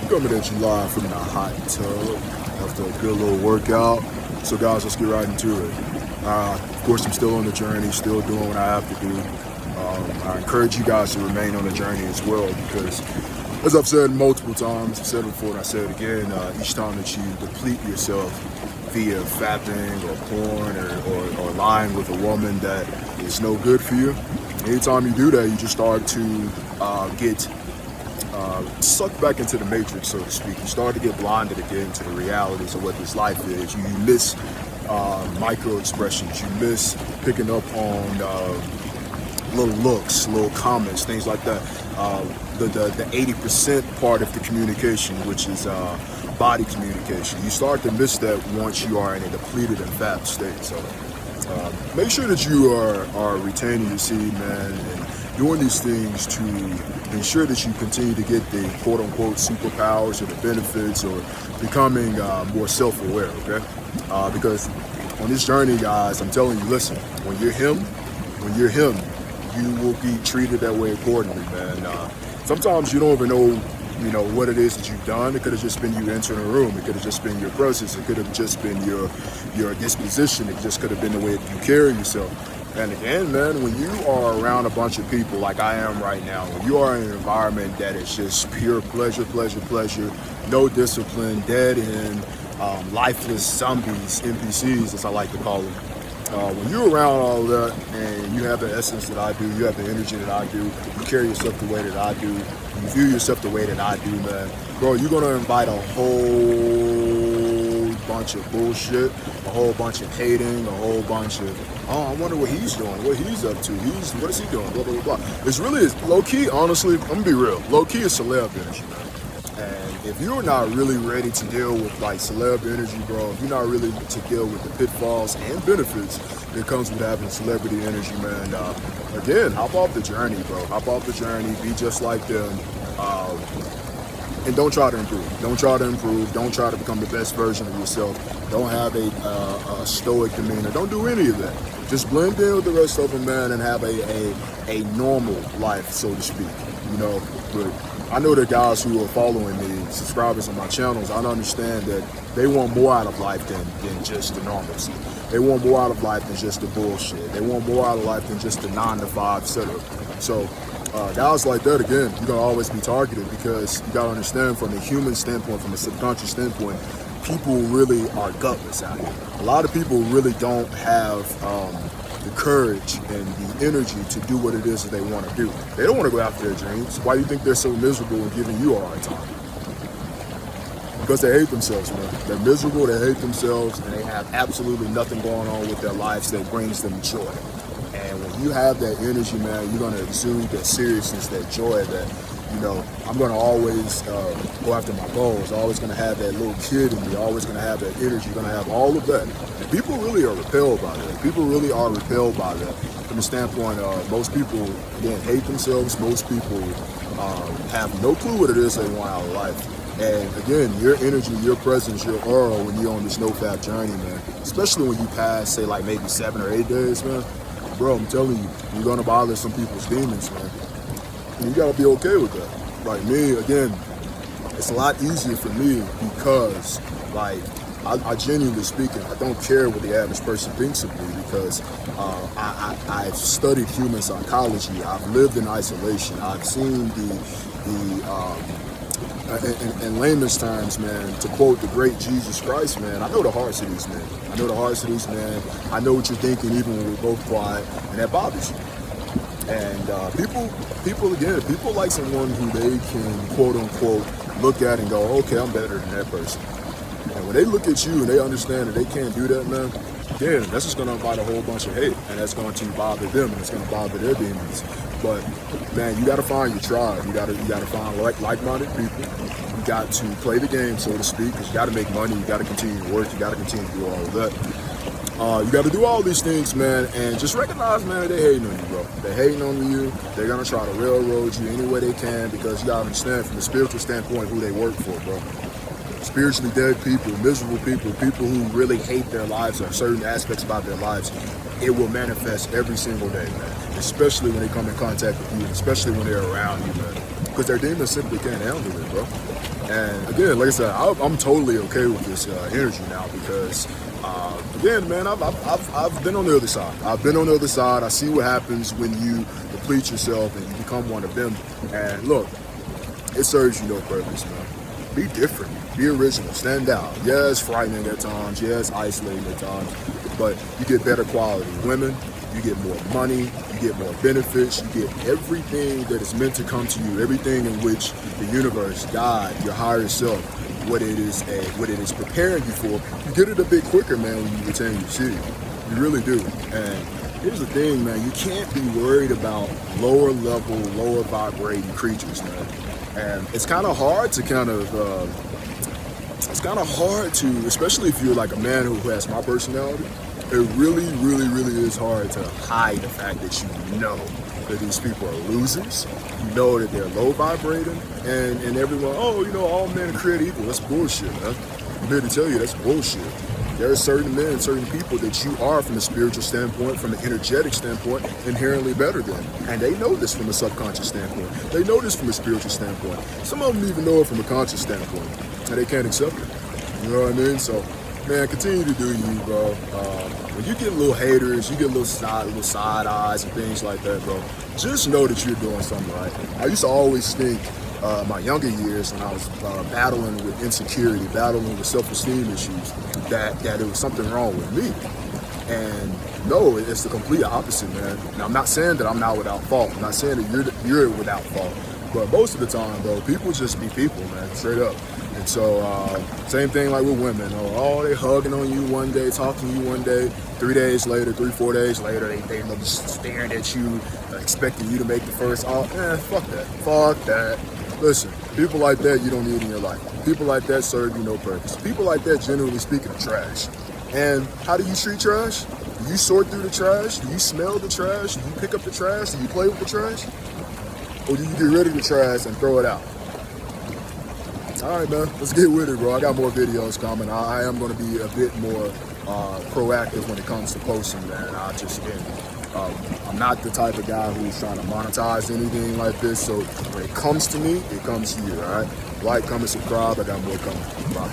Coming at you live from the hot tub after a good little workout. So guys, let's get right into it. Of course, I'm still on the journey, still doing what I have to do. I encourage you guys to remain on the journey as well because, as I've said multiple times, I've said it before and I say it again, each time that you deplete yourself via fapping or porn or lying with a woman that is no good for you, anytime you do that, you just start to get sucked back into the matrix, so to speak. You start to get blinded again to the realities of what this life is. You miss micro expressions. You miss picking up on little looks, little comments, things like that. The 80% part of the communication, which is body communication. You start to miss that once you are in a depleted and fat state. So make sure that you are retaining your seed, man, and doing these things to ensure that you continue to get the quote-unquote superpowers or the benefits or becoming more self-aware, okay? Because on this journey, guys, I'm telling you, listen, when you're him, you will be treated that way accordingly, man. Sometimes you don't even know, what it is that you've done. It could have just been you entering a room. It could have just been your presence. It could have just been your disposition. It just could have been the way that you carry yourself. And again, man, when you are around a bunch of people like I am right now, when you are in an environment that is just pure pleasure, no discipline, dead end, lifeless zombies, NPCs, as I like to call them. When you're around all of that and you have the essence that I do, you have the energy that I do, you carry yourself the way that I do, you view yourself the way that I do, man, bro, you're going to invite a whole bunch of bullshit, a whole bunch of hating, a whole bunch of, I wonder what he's doing, what he's up to, what is he doing, blah, blah, blah. It's really, low-key, honestly, I'm going to be real, low-key is celeb energy, man. And if you're not really ready to deal with like celeb energy, bro, if you're not really to deal with the pitfalls and benefits that comes with having celebrity energy, man, again, hop off the journey, bro. Hop off the journey, be just like them, and don't try to improve. Don't try to improve. Don't try to become the best version of yourself. Don't have a stoic demeanor. Don't do any of that. Just blend in with the rest of them, man, and have a normal life, so to speak, but I know the guys who are following me, subscribers on my channels, I understand that they want more out of life than just the normalcy. They want more out of life than just the bullshit. They want more out of life than just the 9-to-5 setup. So guys like that, again, you're going to always be targeted because you got to understand from a human standpoint, from a subconscious standpoint, people really are gutless out here. A lot of people really don't have the courage and the energy to do what it is that they want to do. They don't want to go after their dreams. Why do you think they're so miserable and giving you a hard time? Because they hate themselves, man. They're miserable, they hate themselves, and they have absolutely nothing going on with their lives that brings them joy. And when you have that energy, man, you're going to exude that seriousness, that joy, that, I'm going to always go after my goals. I'm always going to have that little kid in me. Always going to have that energy. Going to have all of that. And people really are repelled by that. People really are repelled by that. From the standpoint of most people, again, hate themselves. Most people have no clue what it is they want out of life. And again, your energy, your presence, your aura when you're on this NOFAP journey, man, especially when you pass, say, like maybe 7 or 8 days, man, bro, I'm telling you, you're going to bother some people's demons, man. And you gotta be okay with that. Like me, again, it's a lot easier for me because, like, I genuinely speaking, I don't care what the average person thinks of me because I've studied human psychology. I've lived in isolation. I've seen in layman's terms, man, to quote the great Jesus Christ, man, I know the hearts of these men. I know the hearts of these men. I know what you're thinking even when we're both quiet, and that bothers you. And people like someone who they can, quote unquote, look at and go, okay, I'm better than that person. And when they look at you and they understand that they can't do that, man, again, that's just going to invite a whole bunch of hate, and that's going to bother them, and it's going to bother their demons. But man, you got to find your tribe. You got to find like-minded people. You got to play the game, so to speak, because you got to make money. You got to continue to work. You got to continue to do all of that. You got to do all these things, man, and just recognize, man, they hating on you, bro. They're hating on you. They're going to try to railroad you any way they can because you got to understand from a spiritual standpoint who they work for, bro. Spiritually dead people, miserable people, people who really hate their lives or certain aspects about their lives, it will manifest every single day, man, especially when they come in contact with you, especially when they're around you, man. because their demons simply can't handle it, bro. And again, like I said, I'm totally okay with this energy now because, again, man, I've been on the other side. I've been on the other side. I see what happens when you deplete yourself and you become one of them. And look, it serves you no purpose, man. Be different. Be original. Stand out. Yeah, it's frightening at times. Yeah, it's isolating at times. But you get better quality women. You get more money. You get more benefits. You get everything that is meant to come to you. Everything in which the universe, God, your higher self, what it is preparing you for. You get it a bit quicker, man, when you retain your seed. You really do. And here's the thing, man. You can't be worried about lower level, lower vibrating creatures, man. And it's kind of hard to especially if you're like a man who has my personality, it really is hard to hide the fact that you know that these people are losers. You know that they're low vibrating, and everyone, oh, you know, all men are created equal. That's bullshit, man. I'm here to tell you that's bullshit. There are certain men, certain people that you are from a spiritual standpoint, from an energetic standpoint, inherently better than. And they know this from a subconscious standpoint. They know this from a spiritual standpoint. Some of them even know it from a conscious standpoint. And they can't accept it. You know what I mean? So, man, continue to do you, bro. When you get little haters, you get little side eyes and things like that, bro, just know that you're doing something right. I used to always think, my younger years when I was battling with insecurity, battling with self-esteem issues, that there was something wrong with me. And no, it's the complete opposite, man. Now, I'm not saying that I'm not without fault. I'm not saying that you're without fault. But most of the time, bro, people just be people, man, straight up. And so, same thing like with women. Oh, they hugging on you one day, talking to you one day, 3 days later, 4 days later, they just staring at you, expecting you to make the first. Oh, fuck that. Fuck that. Listen, people like that you don't need in your life. People like that serve you no purpose. People like that, generally speaking, are trash. And how do you treat trash? Do you sort through the trash? Do you smell the trash? Do you pick up the trash? Do you play with the trash? Or do you get rid of the trash and throw it out? All right, man, let's get with it, bro. I got more videos coming. I am going to be a bit more proactive when it comes to posting, man. I'm not the type of guy who's trying to monetize anything like this. So when it comes to me, it comes to you, all right? Like, comment, subscribe. I got more coming. Bye.